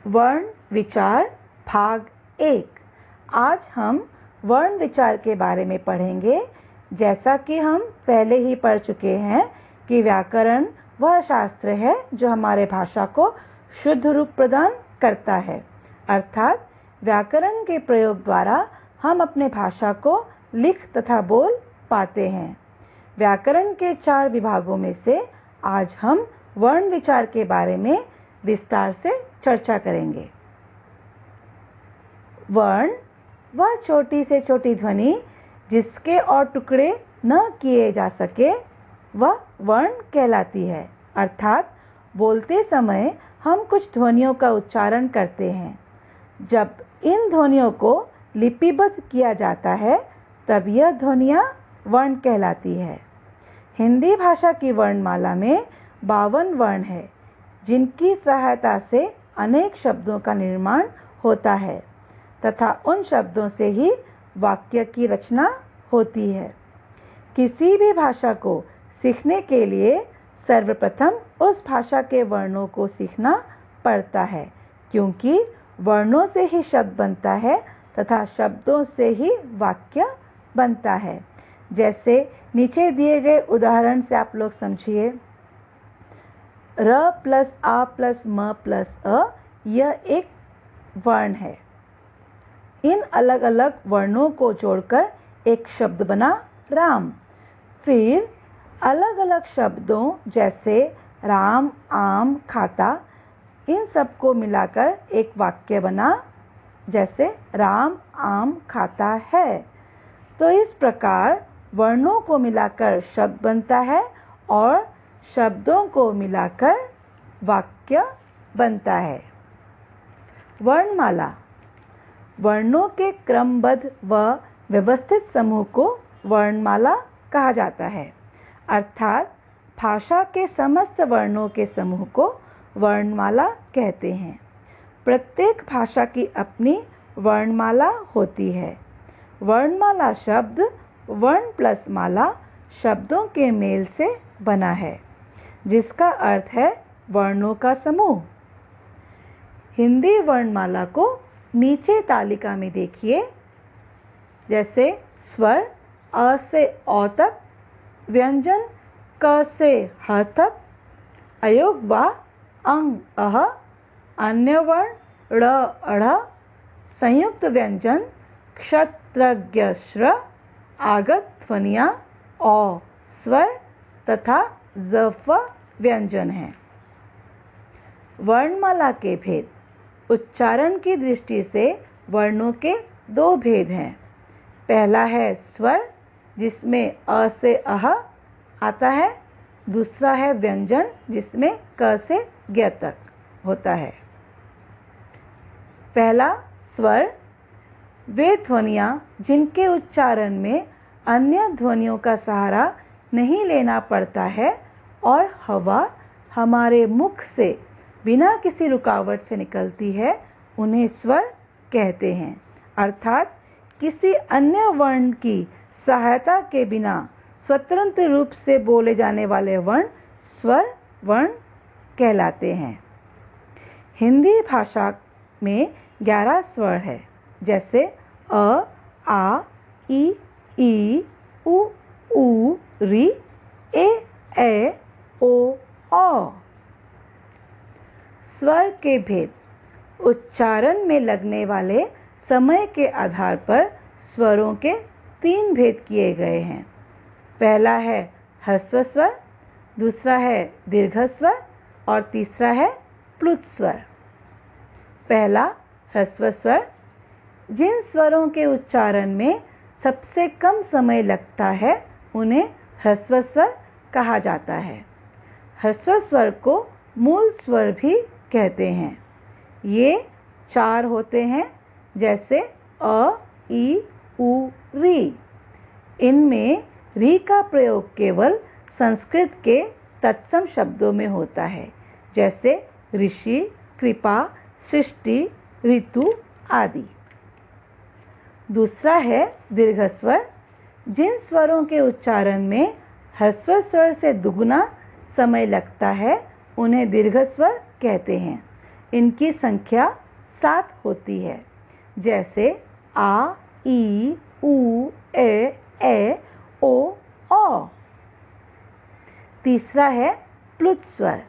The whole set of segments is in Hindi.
वर्ण विचार भाग 1। आज हम वर्ण विचार के बारे में पढ़ेंगे। जैसा कि हम पहले ही पढ़ चुके हैं कि व्याकरण वह शास्त्र है जो हमारे भाषा को शुद्ध रूप प्रदान करता है, अर्थात व्याकरण के प्रयोग द्वारा हम अपने भाषा को लिख तथा बोल पाते हैं। व्याकरण के 4 विभागों में से आज हम वर्ण विचार के बारे में विस्तार से चर्चा करेंगे। वर्ण वह छोटी से छोटी ध्वनि जिसके और टुकड़े न किए जा सके वह वर्ण कहलाती है। अर्थात बोलते समय हम कुछ ध्वनियों का उच्चारण करते हैं। जब इन ध्वनियों को लिपिबद्ध किया जाता है तब यह ध्वनियाँ वर्ण कहलाती है। हिंदी भाषा की वर्णमाला में 52 वर्ण है, जिनकी सहायता से अनेक शब्दों का निर्माण होता है तथा उन शब्दों से ही वाक्य की रचना होती है। किसी भी भाषा को सीखने के लिए सर्वप्रथम उस भाषा के वर्णों को सीखना पड़ता है, क्योंकि वर्णों से ही शब्द बनता है तथा शब्दों से ही वाक्य बनता है। जैसे नीचे दिए गए उदाहरण से आप लोग समझिए। र प्लस आ प्लस म प्लस अ यह एक वर्ण है। इन अलग अलग वर्णों को जोड़कर एक शब्द बना राम। फिर अलग अलग शब्दों जैसे राम, आम, खाता, इन सबको मिलाकर एक वाक्य बना, जैसे राम आम खाता है। तो इस प्रकार वर्णों को मिलाकर शब्द बनता है और शब्दों को मिलाकर वाक्य बनता है। वर्णमाला वर्णों के क्रमबद्ध व व्यवस्थित समूह को वर्णमाला कहा जाता है। अर्थात भाषा के समस्त वर्णों के समूह को वर्णमाला कहते हैं। प्रत्येक भाषा की अपनी वर्णमाला होती है। वर्णमाला शब्द वर्ण प्लस माला शब्दों के मेल से बना है, जिसका अर्थ है वर्णों का समूह। हिंदी वर्णमाला को नीचे तालिका में देखिए। जैसे स्वर अ से औ तक, व्यंजन क से ह तक, अयोग व अंग अह, अन्य वर्ण ड़ अढ़, संयुक्त व्यंजन क्षत्रज्ञ श्र, आगत ध्वनियाँ औ स्वर तथा ज़ व्यंजन हैं। वर्णमाला के भेद। उच्चारण की दृष्टि से वर्णों के 2 भेद हैं। पहला है स्वर, जिसमें अ से अह आता है। दूसरा है व्यंजन, जिसमें क से ज्ञ तक होता है। पहला स्वर वे ध्वनियाँ जिनके उच्चारण में अन्य ध्वनियों का सहारा नहीं लेना पड़ता है और हवा हमारे मुख से बिना किसी रुकावट से निकलती है, उन्हें स्वर कहते हैं। अर्थात किसी अन्य वर्ण की सहायता के बिना स्वतंत्र रूप से बोले जाने वाले वर्ण स्वर वर्ण कहलाते हैं। हिंदी भाषा में 11 स्वर है, जैसे अ, आ, ई, उ, ऋ, ए, ओ, औ। स्वर के भेद। उच्चारण में लगने वाले समय के आधार पर स्वरों के 3 भेद किए गए हैं। पहला है ह्रस्व स्वर, दूसरा है दीर्घ स्वर और तीसरा है प्लुत स्वर। पहला ह्रस्व स्वर। जिन स्वरों के उच्चारण में सबसे कम समय लगता है उन्हें ह्रस्व स्वर कहा जाता है। ह्रस्व स्वर को मूल स्वर भी कहते हैं। ये 4 होते हैं, जैसे अ, ई, उ, ऋ। इनमें ऋ का प्रयोग केवल संस्कृत के तत्सम शब्दों में होता है, जैसे ऋषि, कृपा, सृष्टि, ऋतु आदि। दूसरा है दीर्घ स्वर। जिन स्वरों के उच्चारण में ह्रस्व स्वर से दुगुना समय लगता है उन्हें दीर्घ स्वर कहते हैं। इनकी संख्या 7 होती है, जैसे आ, ई, उ, ए, ओ, औ। तीसरा है प्लुत स्वर।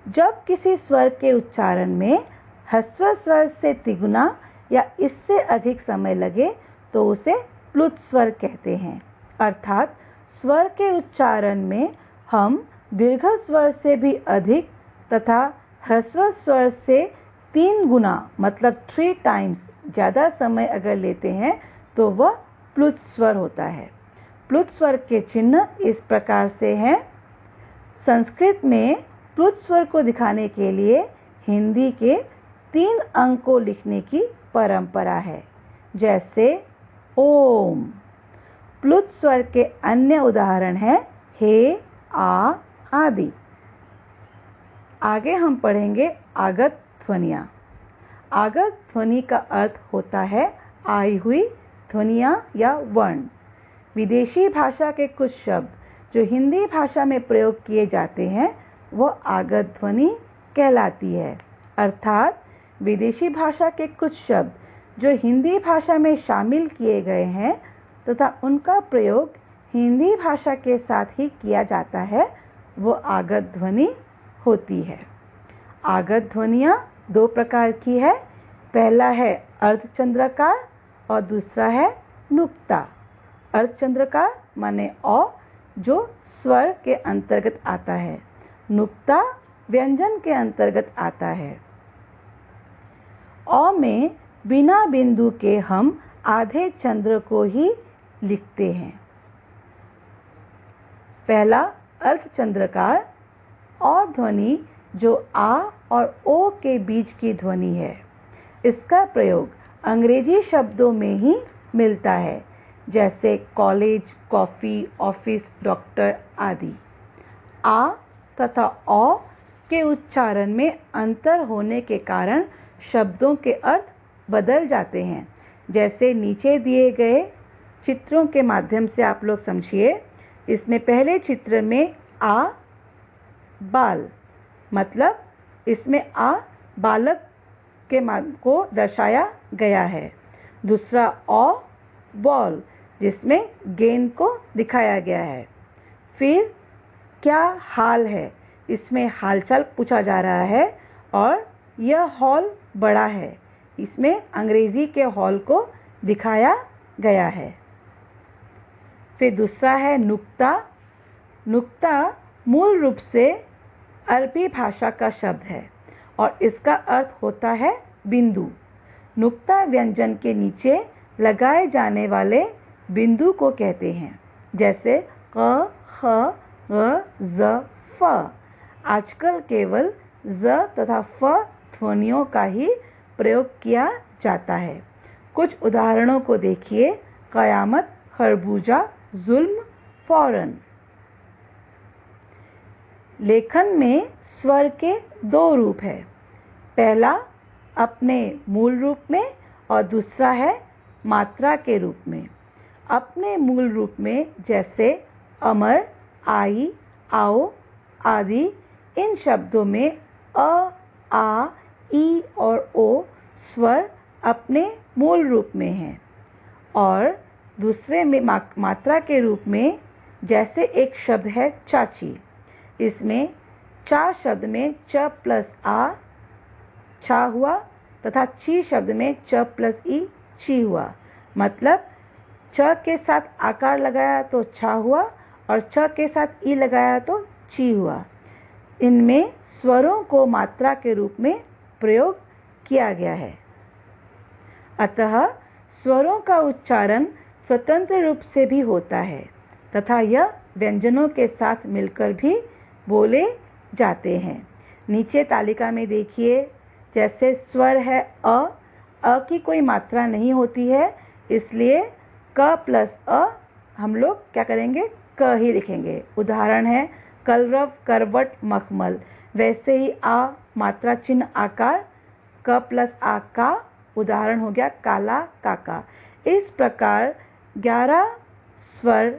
जब किसी स्वर के उच्चारण में ह्रस्व स्वर से तिगुना या इससे अधिक समय लगे तो उसे प्लुत स्वर कहते हैं। अर्थात स्वर के उच्चारण में हम दीर्घ स्वर से भी अधिक तथा ह्रस्व स्वर से 3 गुना मतलब 3 टाइम्स ज़्यादा समय अगर लेते हैं तो वह प्लुत स्वर होता है। प्लुत स्वर के चिन्ह इस प्रकार से हैं। संस्कृत में प्लुत स्वर को दिखाने के लिए हिंदी के 3 अंक को लिखने की परंपरा है, जैसे ओम। प्लुत स्वर के अन्य उदाहरण हैं हे, आ आदि। आगे हम पढ़ेंगे आगत ध्वनियाँ। आगत ध्वनि का अर्थ होता है आई हुई ध्वनियाँ या वर्ण। विदेशी भाषा के कुछ शब्द जो हिंदी भाषा में प्रयोग किए जाते हैं वह आगत ध्वनि कहलाती है। अर्थात विदेशी भाषा के कुछ शब्द जो हिंदी भाषा में शामिल किए गए हैं तथा उनका प्रयोग हिंदी भाषा के साथ ही किया जाता है, वो आगत ध्वनि होती है। आगत ध्वनियाँ 2 प्रकार की है। पहला है अर्धचंद्राकार और दूसरा है नुक्ता। अर्धचंद्राकार माने औ जो स्वर के अंतर्गत आता है, नुक्ता व्यंजन के अंतर्गत आता है। औ में बिना बिंदु के हम आधे चंद्र को ही लिखते हैं। पहला अर्धचंद्राकार औ ध्वनि जो आ और ओ के बीच की ध्वनि है। इसका प्रयोग अंग्रेजी शब्दों में ही मिलता है, जैसे कॉलेज, कॉफी, ऑफिस, डॉक्टर आदि। आ तथा औ के उच्चारण में अंतर होने के कारण शब्दों के अर्थ बदल जाते हैं। जैसे नीचे दिए गए चित्रों के माध्यम से आप लोग समझिए। इसमें पहले चित्र में आ बाल, मतलब इसमें आ बालक के को दर्शाया गया है। दूसरा औ बॉल, जिसमें गेंद को दिखाया गया है। फिर क्या हाल है, इसमें हालचाल पूछा जा रहा है और यह हॉल बड़ा है, इसमें अंग्रेजी के हॉल को दिखाया गया है। फिर दूसरा है नुक्ता। नुक्ता मूल रूप से अरबी भाषा का शब्द है और इसका अर्थ होता है बिंदु। नुक्ता व्यंजन के नीचे लगाए जाने वाले बिंदु को कहते हैं, जैसे क, ख, ग, ज, फ। आजकल केवल ज तथा फ ध्वनियों का ही प्रयोग किया जाता है। कुछ उदाहरणों को देखिए। कयामत, खरबूजा, जुल्म, फौरन। लेखन में स्वर के 2 रूप है। पहला अपने मूल रूप में और दूसरा है मात्रा के रूप में। अपने मूल रूप में जैसे अमर, आई, आओ आदि, इन शब्दों में अ, आ, ई और ओ स्वर अपने मूल रूप में हैं। और दूसरे में मात्रा के रूप में जैसे एक शब्द है चाची। इसमें चा शब्द में च प्लस आ छा हुआ तथा ची शब्द में च प्लस ई ची हुआ। मतलब च के साथ आकार लगाया तो छा हुआ और च के साथ ई लगाया तो ची हुआ। इनमें स्वरों को मात्रा के रूप में प्रयोग किया गया है। अतः स्वरों का उच्चारण स्वतंत्र रूप से भी होता है तथा यह व्यंजनों के साथ मिलकर भी बोले जाते हैं। नीचे तालिका में देखिए, जैसे स्वर है अ की कोई मात्रा नहीं होती है, इसलिए क प्लस अ हम लोग क्या करेंगे, क ही लिखेंगे। उदाहरण है कलरव, करवट, मखमल। वैसे ही आ मात्रा चिन्ह आकार, क प्लस आ का, उदाहरण हो गया काला, काका। इस प्रकार 11 स्वर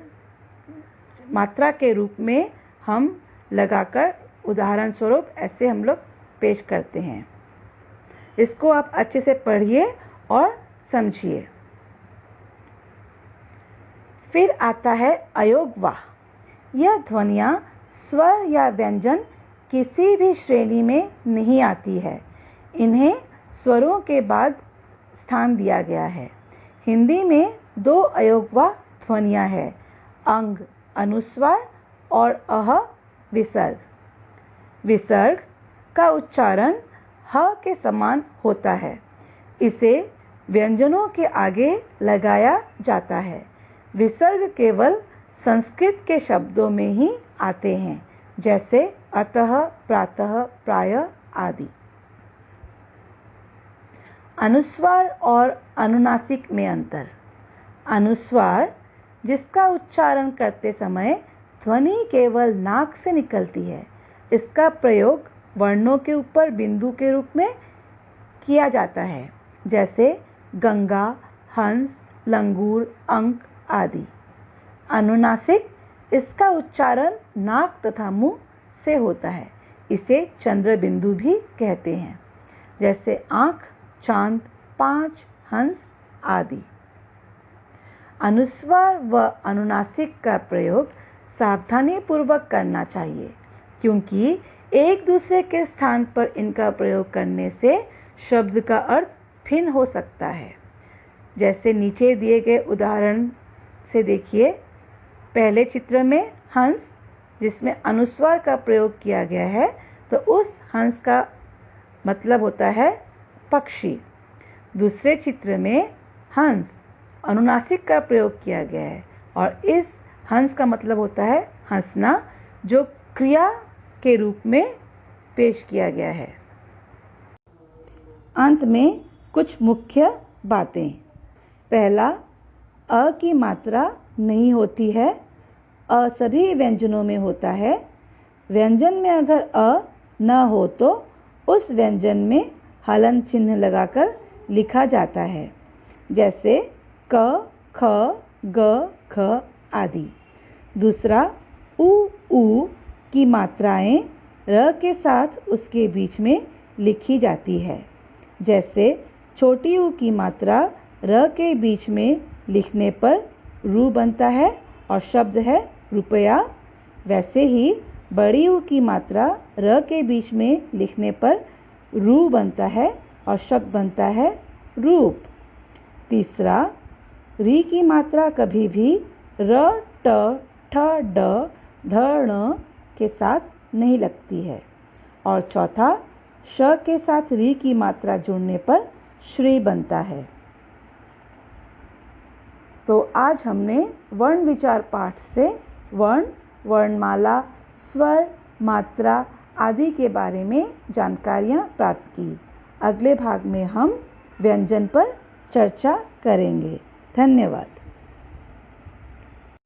मात्रा के रूप में हम लगाकर उदाहरण स्वरूप ऐसे हम लोग पेश करते हैं। इसको आप अच्छे से पढ़िए और समझिए। फिर आता है अयोगवाह। यह ध्वनियाँ स्वर या व्यंजन किसी भी श्रेणी में नहीं आती है। इन्हें स्वरों के बाद स्थान दिया गया है। हिंदी में 2 अयोगवाह ध्वनियाँ हैं, अंग अनुस्वार और अह विसर्ग। विसर्ग का उच्चारण ह के समान होता है। इसे व्यंजनों के आगे लगाया जाता है। विसर्ग केवल संस्कृत के शब्दों में ही आते हैं, जैसे अतः, प्रातः, प्रायः आदि। अनुस्वार और अनुनासिक में अंतर। अनुस्वार, जिसका उच्चारण करते समय ध्वनि केवल नाक से निकलती है, इसका प्रयोग वर्णों के ऊपर बिंदु के रूप में किया जाता है, जैसे गंगा, हंस, लंगूर, अंक आदि। अनुनासिक, इसका उच्चारण नाक तथा मुंह से होता है। इसे चंद्र बिंदु भी कहते हैं, जैसे आंख, चांद, 5, हंस आदि। अनुस्वार व अनुनासिक का प्रयोग सावधानी पूर्वक करना चाहिए, क्योंकि एक दूसरे के स्थान पर इनका प्रयोग करने से शब्द का अर्थ भिन्न हो सकता है। जैसे नीचे दिए गए उदाहरण से देखिए। पहले चित्र में हंस, जिसमें अनुस्वार का प्रयोग किया गया है, तो उस हंस का मतलब होता है पक्षी। दूसरे चित्र में हंस, अनुनासिक का प्रयोग किया गया है और इस हंस का मतलब होता है हंसना, जो क्रिया के रूप में पेश किया गया है। अंत में कुछ मुख्य बातें। पहला, अ की मात्रा नहीं होती है। अ सभी व्यंजनों में होता है। व्यंजन में अगर अ न हो तो उस व्यंजन में हलन चिन्ह लगाकर लिखा जाता है, जैसे क, ख, ग, ख आदि। दूसरा, उ की मात्राएं र के साथ उसके बीच में लिखी जाती है। जैसे छोटी ऊ की मात्रा र के बीच में लिखने पर रू बनता है और शब्द है रुपया। वैसे ही बड़ी ऊ की मात्रा र के बीच में लिखने पर रू बनता है और शब्द बनता है रूप। तीसरा, री की मात्रा कभी भी र, ट, ठ, ड, ध, ण के साथ नहीं लगती है। और चौथा, श के साथ री की मात्रा जुड़ने पर श्री बनता है। तो आज हमने वर्ण विचार पाठ से वर्ण, वर्णमाला, स्वर, मात्रा आदि के बारे में जानकारियाँ प्राप्त की। अगले भाग में हम व्यंजन पर चर्चा करेंगे। धन्यवाद।